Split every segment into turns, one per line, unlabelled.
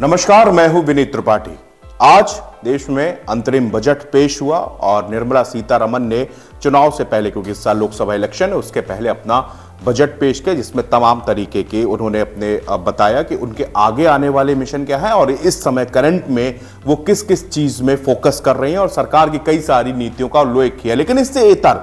नमस्कार, मैं हूं विनीत त्रिपाठी। आज देश में अंतरिम बजट पेश हुआ और निर्मला सीतारमण ने चुनाव से पहले, क्योंकि इस साल लोकसभा इलेक्शन है, उसके पहले अपना बजट पेश किया, जिसमें तमाम तरीके के उन्होंने अपने बताया कि उनके आगे आने वाले मिशन क्या है और इस समय करंट में वो किस किस चीज में फोकस कर रही हैं और सरकार की कई सारी नीतियों का उल्लेख किया। लेकिन इससे इतर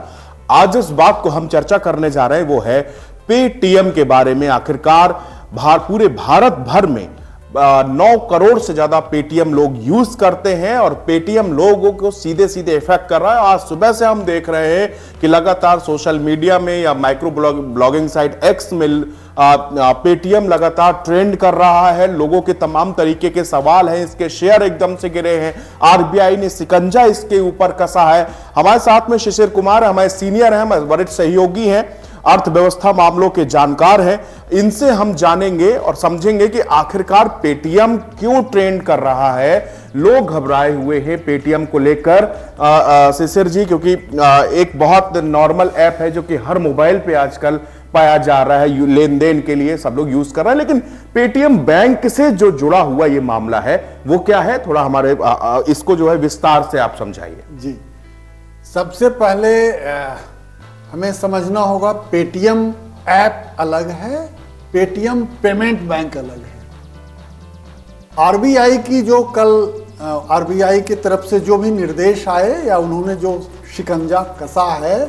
आज जिस बात को हम चर्चा करने जा रहे हैं वो है पेटीएम के बारे में। आखिरकार पूरे भारत भर में 9 करोड़ से ज्यादा पेटीएम लोग यूज करते हैं और पेटीएम लोगों को सीधे सीधे इफेक्ट कर रहा है। आज सुबह से हम देख रहे हैं कि लगातार सोशल मीडिया में या माइक्रो ब्लॉगिंग साइट एक्स में पेटीएम लगातार ट्रेंड कर रहा है। लोगों के तमाम तरीके के सवाल हैं, इसके शेयर एकदम से गिरे हैं, आरबीआई ने शिकंजा इसके ऊपर कसा है। हमारे साथ में शिशिर कुमार हमारे सीनियर हैं, हमारे वरिष्ठ सहयोगी हैं, अर्थव्यवस्था मामलों के जानकार हैं। इनसे हम जानेंगे और समझेंगे कि आखिरकार पेटीएम क्यों ट्रेंड कर रहा है, लोग घबराए हुए हैं पेटीएम को लेकर। शिशिर जी, क्योंकि एक बहुत नॉर्मल ऐप है जो कि हर मोबाइल पे आजकल पाया जा रहा है, लेन देन के लिए सब लोग यूज कर रहे हैं, लेकिन पेटीएम बैंक से जो जुड़ा हुआ ये मामला है वो क्या है, थोड़ा हमारे इसको जो है विस्तार से आप समझाइए।
जी, सबसे पहले हमें समझना होगा पेटीएम ऐप अलग है, पेटीएम पेमेंट बैंक अलग है। आरबीआई की जो कल आरबीआई की तरफ से जो भी निर्देश आए या उन्होंने जो शिकंजा कसा है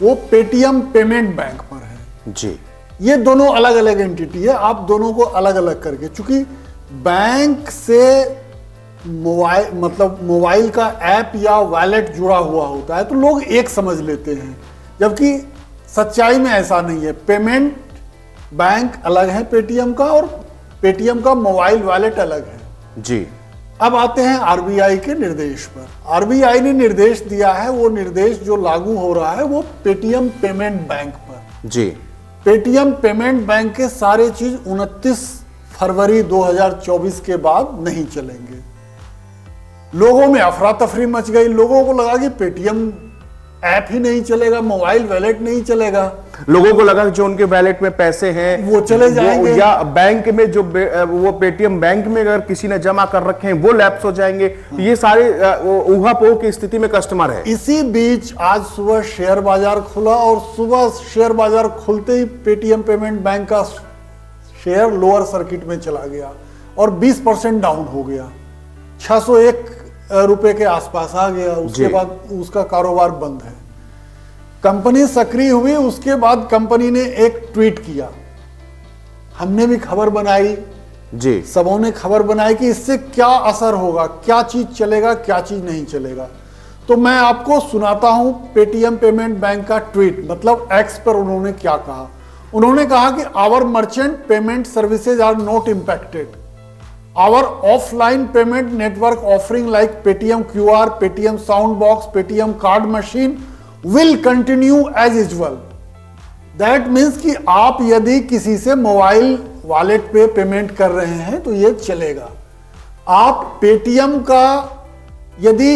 वो पेटीएम पेमेंट बैंक पर है।
जी, ये
दोनों अलग अलग एंटिटी है। आप दोनों को अलग अलग करके, चूंकि बैंक से मोबाइल का ऐप या वॉलेट जुड़ा हुआ होता है तो लोग एक समझ लेते हैं, जबकि सच्चाई में ऐसा नहीं है। पेमेंट बैंक अलग है पेटीएम का और पेटीएम का मोबाइल वॉलेट अलग है।
जी,
अब आते हैं आरबीआई के निर्देश पर। आरबीआई ने निर्देश दिया है, वो निर्देश जो लागू हो रहा है वो पेटीएम पेमेंट बैंक पर।
जी,
पेटीएम पेमेंट बैंक के सारे चीज 29 फरवरी 2024 के बाद नहीं चलेंगे। लोगों में अफरा तफरी मच गई, लोगों को लगा कि पेटीएम ऐप ही नहीं चलेगा, मोबाइल वॉलेट नहीं चलेगा।
लोगों को लगा कि जो उनके वॉलेट में पैसे हैं
वो चले जाएंगे,
या बैंक में जो वो पेटीएम बैंक में अगर किसी ने जमा कर रखे हैं वो लैप्स हो जाएंगे। ये सारे ऊहापोह की स्थिति में कस्टमर है।
इसी बीच आज सुबह शेयर बाजार खुला और सुबह शेयर बाजार खुलते ही पेटीएम पेमेंट बैंक का शेयर लोअर सर्किट में चला गया और 20% डाउन हो गया, 601 रुपए के आसपास आ गया। उसके बाद उसका कारोबार बंद है। कंपनी सक्रिय हुई, उसके बाद कंपनी ने एक ट्वीट किया, हमने भी खबर बनाई,
जी,
सबों ने खबर बनाई कि इससे क्या असर होगा, क्या चीज चलेगा, क्या चीज नहीं चलेगा। तो मैं आपको सुनाता हूं पेटीएम पेमेंट बैंक का ट्वीट, मतलब एक्स पर उन्होंने क्या कहा। उन्होंने कहा कि our merchant payment services are not impacted. Our offline payment network offering like Paytm QR, Paytm Soundbox, Paytm Card Machine will continue as usual. That means कि आप यदि किसी से मोबाइल वॉलेट पे पेमेंट कर रहे हैं तो ये चलेगा। आप पेटीएम का यदि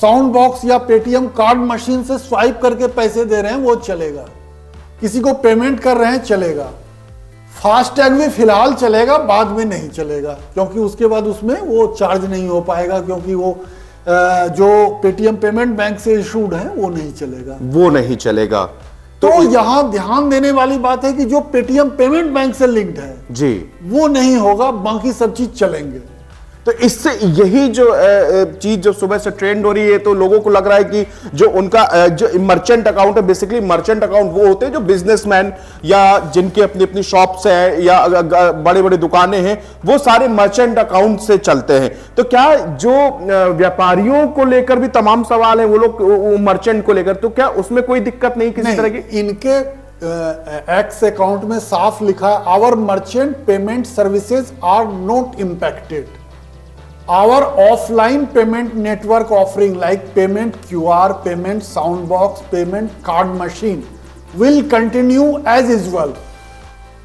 साउंड बॉक्स या पेटीएम कार्ड मशीन से स्वाइप करके पैसे दे रहे हैं वो चलेगा। किसी को पेमेंट कर रहे हैं चलेगा। फास्टैग भी फिलहाल चलेगा, बाद में नहीं चलेगा, क्योंकि उसके बाद उसमें वो चार्ज नहीं हो पाएगा, क्योंकि वो जो पेटीएम पेमेंट बैंक से इशूड है वो नहीं चलेगा,
वो नहीं चलेगा।
तो यहां ध्यान देने वाली बात है कि जो पेटीएम पेमेंट बैंक से लिंक्ड है
जी वो
नहीं होगा, बाकी सब चीज चलेंगे।
तो इससे यही जो चीज जो सुबह से ट्रेंड हो रही है, तो लोगों को लग रहा है कि जो उनका जो मर्चेंट अकाउंट है, बेसिकली मर्चेंट अकाउंट वो होते हैं जो बिजनेसमैन या जिनके अपनी अपनी शॉप्स है या बड़े बड़े दुकानें हैं, वो सारे मर्चेंट अकाउंट से चलते हैं। तो क्या जो व्यापारियों को लेकर भी तमाम सवाल है, वो लोग मर्चेंट को लेकर, तो क्या उसमें कोई दिक्कत नहीं किसी तरह की?
इनके एक्स अकाउंट में साफ लिखा है, our merchant payment services are not impacted. Our offline payment network offering like payment QR, payment soundbox, payment card machine will continue as usual,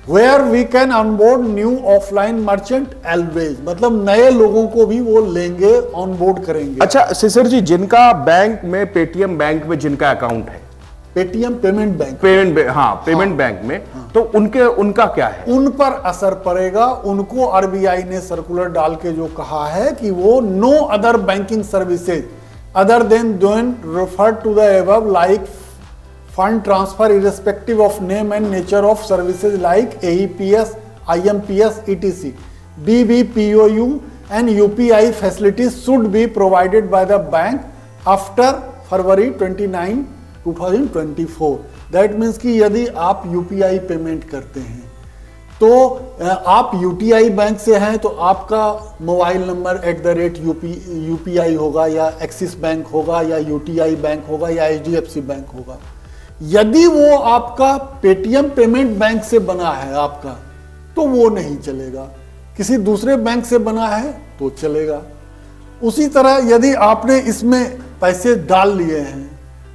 where we can onboard new offline merchant always। मतलब नए लोगों को भी वो लेंगे, onboard करेंगे।
अच्छा शिशिर जी, जिनका बैंक में पेटीएम बैंक में जिनका अकाउंट है
Paytm payment bank,
payment bank में, तो उनका क्या है?
उन पर असर पड़ेगा। उनको आरबीआई ने सर्कुलर डाल के जो कहा है कि वो no other banking services other than refer to the above like fund transfer irrespective of name and nature of services like AEPS, IMPS, etc. BBPOU and UPI facilities should be provided by the bank after February 29, 2024. That means कि यदि आप UPI payment करते हैं तो आप UTI bank से हैं तो आपका मोबाइल नंबर @UPI होगा या एक्सिस बैंक होगा या UTI बैंक होगा या HDFC बैंक होगा। यदि वो आपका पेटीएम पेमेंट बैंक से बना है आपका, तो वो नहीं चलेगा। किसी दूसरे बैंक से बना है तो चलेगा। उसी तरह यदि आपने इसमें पैसे डाल लिए हैं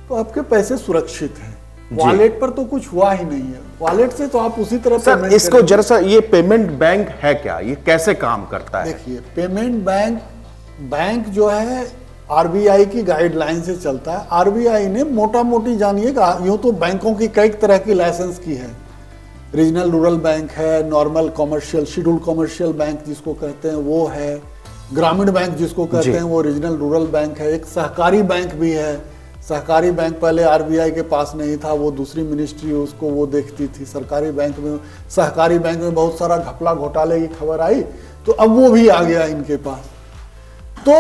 तो आपके पैसे सुरक्षित हैं। वॉलेट पर तो कुछ हुआ ही नहीं है, वॉलेट से तो आप उसी तरह
सर इसको जरा सा, ये पेमेंट बैंक है क्या, ये कैसे काम करता है?
देखिए, पेमेंट बैंक जो है आरबीआई की गाइडलाइन से चलता है। आरबीआई ने मोटा मोटी जानिएगा, यूं तो बैंकों की कई तरह की लाइसेंस की है। रीजनल रूरल बैंक है, normal commercial, schedule commercial bank जिसको कहते हैं वो है, ग्रामीण बैंक जिसको कहते हैं वो रीजनल रूरल बैंक है, एक सहकारी बैंक भी है। सहकारी बैंक पहले आरबीआई के पास नहीं था, वो दूसरी मिनिस्ट्री उसको वो देखती थी। सरकारी बैंक में, सहकारी बैंक में बहुत सारा घपला घोटाले की खबर आई तो अब वो भी आ गया इनके पास। तो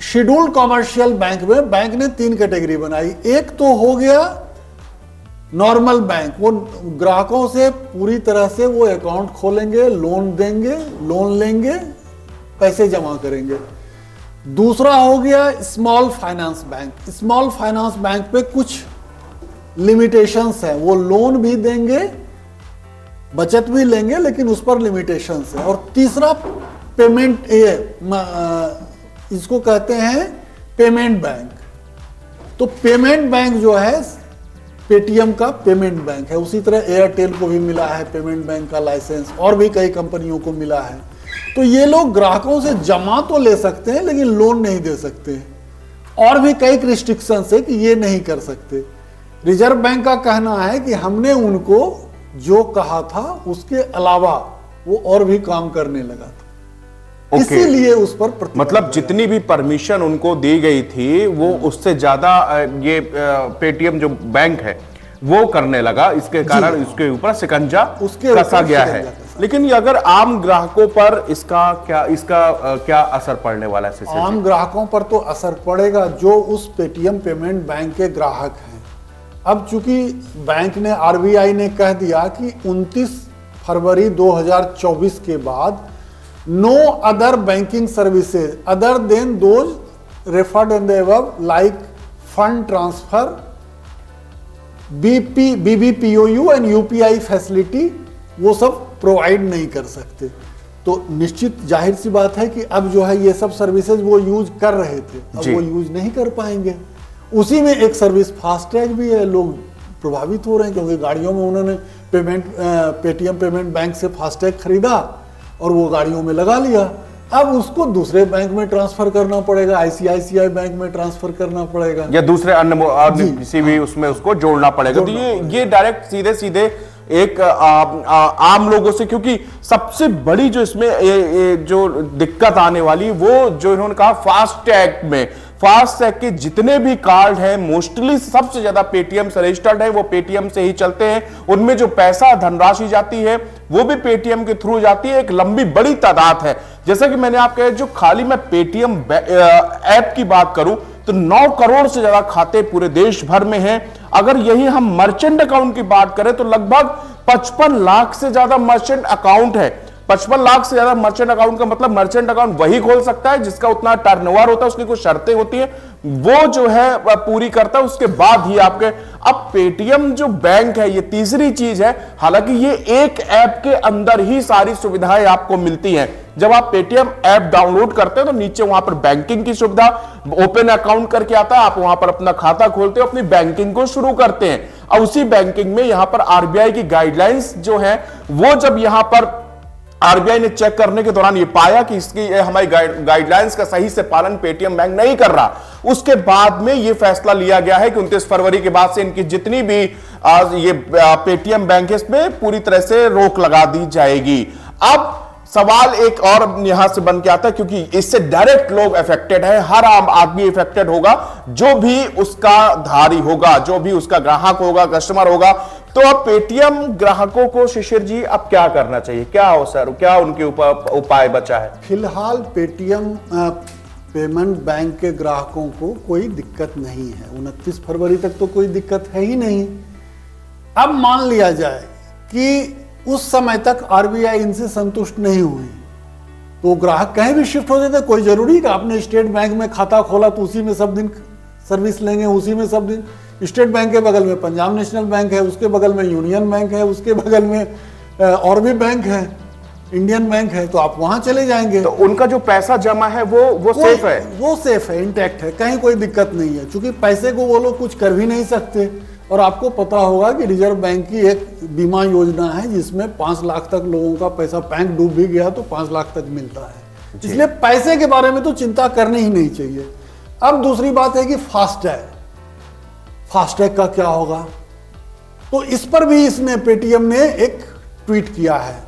शेड्यूल कॉमर्शियल बैंक में बैंक ने 3 कैटेगरी बनाई। एक तो हो गया नॉर्मल बैंक, वो ग्राहकों से पूरी तरह से वो अकाउंट खोलेंगे, लोन देंगे, लोन लेंगे, पैसे जमा करेंगे। दूसरा हो गया small finance bank. Small finance bank पे कुछ लिमिटेशंस है, वो लोन भी देंगे, बचत भी लेंगे, लेकिन उस पर लिमिटेशंस है। और तीसरा पेमेंट, इसको कहते हैं पेमेंट बैंक। तो पेमेंट बैंक जो है पेटीएम का पेमेंट बैंक है। उसी तरह एयरटेल को भी मिला है पेमेंट बैंक का लाइसेंस, और भी कई कंपनियों को मिला है। तो ये लोग ग्राहकों से जमा तो ले सकते हैं लेकिन लोन नहीं दे सकते, और भी कई रिस्ट्रिक्शन है कि ये नहीं कर सकते। रिजर्व बैंक का कहना है कि हमने उनको जो कहा था उसके अलावा वो और भी काम करने लगा था। इसीलिए उस पर
मतलब जितनी भी परमिशन उनको दी गई थी वो उससे ज्यादा ये पेटीएम जो बैंक है वो करने लगा। इसके कारण इसके ऊपर शिकंजा कसा गया है। लेकिन अगर आम ग्राहकों पर इसका क्या असर पड़ने वाला है?
आम ग्राहकों पर तो असर पड़ेगा जो उस पेटीएम पेमेंट बैंक के ग्राहक हैं। अब चूंकि बैंक ने, आरबीआई ने कह दिया कि 29 फरवरी 2024 के बाद no other banking services other than those referred in the above like fund transfer, BBPOU and UPI facility, वो सब प्रोवाइड नहीं कर सकते। तो निश्चित जाहिर सी बात है कि अब जो है ये सब सर्विसेज वो यूज कर रहे थे, अब वो यूज नहीं कर पाएंगे। उसी में एक सर्विस फास्टैग भी है। लोग प्रभावित हो रहे हैं क्योंकि गाड़ियों में उन्होंने पेटीएम पेमेंट बैंक से फास्टैग खरीदा और वो गाड़ियों में लगा लिया। अब उसको दूसरे बैंक में ट्रांसफर करना पड़ेगा, आईसीआईसीआई बैंक में ट्रांसफर करना पड़ेगा
या दूसरे अन्य किसी भी उसमें उसको जोड़ना पड़ेगा। तो ये डायरेक्ट सीधे सीधे एक आम लोगों से, क्योंकि सबसे बड़ी जो इसमें जो दिक्कत आने वाली वो जो इन्होंने कहा फास्टैग के जितने भी कार्ड हैं मोस्टली सबसे ज्यादा पेटीएम से रजिस्टर्ड है, वो पेटीएम से ही चलते हैं। उनमें जो पैसा धनराशि जाती है वो भी पेटीएम के थ्रू जाती है, एक लंबी बड़ी तादाद है। जैसा कि मैंने आपको जो खाली मैं पेटीएम ऐप की बात करूं तो 9 करोड़ से ज्यादा खाते पूरे देश भर में हैं। अगर यही हम मर्चेंट अकाउंट की बात करें तो लगभग 55 लाख से ज्यादा मर्चेंट अकाउंट है। 55 लाख से ज्यादा मर्चेंट अकाउंट का मतलब मर्चेंट अकाउंट वही खोल सकता है जिसका उतना टर्नओवर होता है, उसकी कुछ शर्तें होती है, वो जो है पूरी करता है, उसके बाद ही आपके। अब पेटीएम जो बैंक है ये तीसरी चीज है। हालांकि ये एक ऐप के अंदर ही सारी सुविधाएं आपको मिलती हैं। जब आप पेटीएम ऐप डाउनलोड करते हैं तो नीचे वहां पर बैंकिंग की सुविधा, ओपन अकाउंट करके आता है, आप वहां पर अपना खाता खोलते हो, अपनी बैंकिंग को शुरू करते हैं। और उसी बैंकिंग में यहां पर आरबीआई की गाइडलाइंस जो है वो जब यहां पर आरबीआई ने चेक करने के दौरान ये पाया कि इसकी हमारी गाइडलाइंस का सही से पालन पेटीएम बैंक नहीं कर रहा। उसके बाद में ये फैसला लिया गया है कि 29 फरवरी के बाद से इनकी जितनी भी ये पेटीएम बैंक है इसमें पूरी तरह से रोक लगा दी जाएगी। अब सवाल एक और यहां से बन के आता है, क्योंकि इससे डायरेक्ट लोग अफेक्टेड है, हर आम आदमी अफेक्टेड होगा, जो भी उसका धारी होगा, जो भी उसका ग्राहक होगा, कस्टमर होगा। तो अब पेटीएम ग्राहकों को शिशिर जी अब क्या करना चाहिए, क्या हो सर, क्या उनके उपाय बचा है?
फिलहाल पेटीएम पेमेंट बैंक के ग्राहकों को कोई दिक्कत नहीं है। 29 फरवरी तक तो कोई दिक्कत है ही नहीं। अब मान लिया जाए कि उस समय तक आरबीआई इनसे संतुष्ट नहीं हुई, तो ग्राहक कहीं भी शिफ्ट हो जाते। कोई जरूरी है कि आपने स्टेट बैंक में खाता खोला तो उसी में सब दिन सर्विस लेंगे, उसी में सब दिन। स्टेट बैंक के बगल में पंजाब नेशनल बैंक है, उसके बगल में यूनियन बैंक है, उसके बगल में और भी बैंक है, इंडियन बैंक है, तो आप वहां चले जाएंगे।
तो उनका जो पैसा जमा है वो सेफ है,
वो सेफ है, इंटैक्ट है, कहीं कोई दिक्कत नहीं है। क्योंकि पैसे को वो लोग कुछ कर भी नहीं सकते। और आपको पता होगा कि रिजर्व बैंक की एक बीमा योजना है जिसमें 5 लाख तक लोगों का पैसा, बैंक डूब भी गया तो 5 लाख तक मिलता है। इसलिए पैसे के बारे में तो चिंता करनी ही नहीं चाहिए। अब दूसरी बात है कि फास्टैग का क्या होगा, तो इस पर भी इसने पेटीएम ने एक ट्वीट किया है।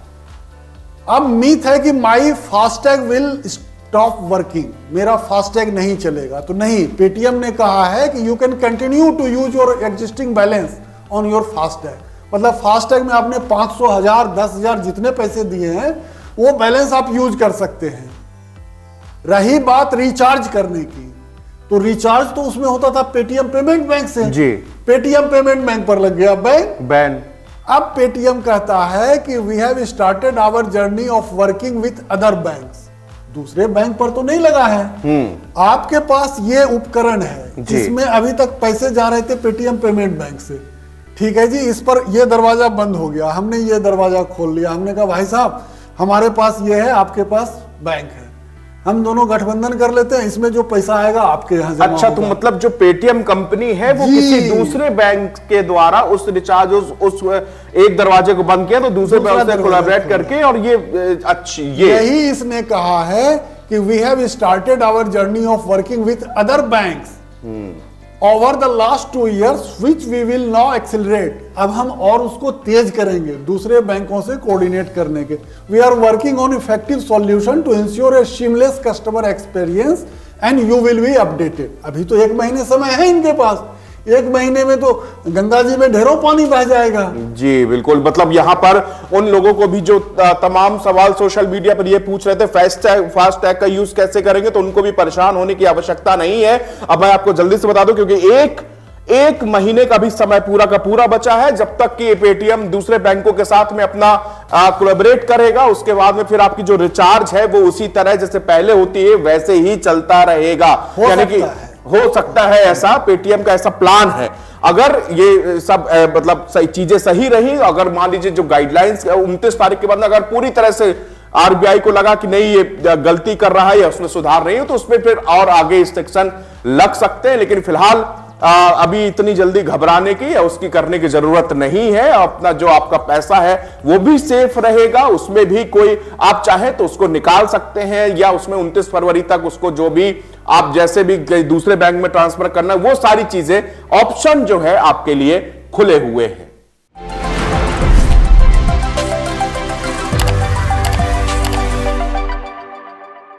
अब मीथ है कि my FASTag will stop working, मेरा फास्टैग नहीं चलेगा। तो नहीं, पेटीएम ने कहा है कि you can continue to use your existing balance on your FASTag. मतलब फास्टैग में आपने 500, 1000, 10,000 जितने पैसे दिए हैं वो बैलेंस आप यूज कर सकते हैं। रही बात रिचार्ज करने की, तो रिचार्ज तो उसमें होता था पेटीएम पेमेंट बैंक से
जी,
पेटीएम पेमेंट बैंक पर लग गया बैन। अब पेटीएम कहता है कि we have started our journey of working with other banks. दूसरे बैंक पर तो नहीं लगा है, आपके पास ये उपकरण है जिसमें अभी तक पैसे जा रहे थे पेटीएम पेमेंट बैंक से। ठीक है जी, इस पर ये दरवाजा बंद हो गया, हमने ये दरवाजा खोल लिया। हमने कहा भाई साहब हमारे पास ये है, आपके पास बैंक है, हम दोनों गठबंधन कर लेते हैं, इसमें जो पैसा आएगा आपके यहाँ जमा
अच्छा, तो
होगा।
मतलब जो पेटीएम कंपनी है वो किसी दूसरे बैंक के द्वारा उस रिचार्ज उस एक दरवाजे को बंद किया तो दूसरे बैंक से कोलैबोरेट करके, और ये अच्छी
यही इसने कहा है कि we have started our journey of working with other banks over the last 2 years which we will now accelerate। अब हम और उसको तेज करेंगे दूसरे बैंकों से कोऑर्डिनेट करने के। We are working on effective solution to ensure a seamless customer experience and you will be updated. अभी तो 1 महीने समय है इनके पास, 1 महीने में तो गंगा जी में ढेरों पानी बह जाएगा।
जी बिल्कुल, मतलब यहां पर उन लोगों को भी जो तमाम सवाल सोशल मीडिया पर ये पूछ रहे थे फास्टैग का यूज कैसे करेंगे, तो उनको भी परेशान होने की आवश्यकता नहीं है। अब मैं आपको जल्दी से बता दूं, क्योंकि एक महीने का भी समय पूरा का पूरा बचा है जब तक कि पेटीएम दूसरे बैंकों के साथ में अपना कोलैबोरेट करेगा। उसके बाद में फिर आपकी जो रिचार्ज है वो उसी तरह जैसे पहले होती है वैसे ही चलता रहेगा। यानी कि हो सकता है ऐसा, पेटीएम का ऐसा प्लान है। अगर ये सब मतलब चीजें सही रही, अगर मान लीजिए जो गाइडलाइंस 29 तारीख के बाद अगर पूरी तरह से आरबीआई को लगा कि नहीं ये गलती कर रहा है या उसमें सुधार नहीं है, तो उसमें फिर और आगे इंस्ट्रक्शन लग सकते हैं। लेकिन फिलहाल अभी इतनी जल्दी घबराने की या उसकी करने की जरूरत नहीं है। अपना जो आपका पैसा है वो भी सेफ रहेगा, उसमें भी कोई आप चाहे तो उसको निकाल सकते हैं, या उसमें 29 फरवरी तक उसको जो भी आप जैसे भी दूसरे बैंक में ट्रांसफर करना, वो सारी चीजें ऑप्शन जो है आपके लिए खुले हुए हैं।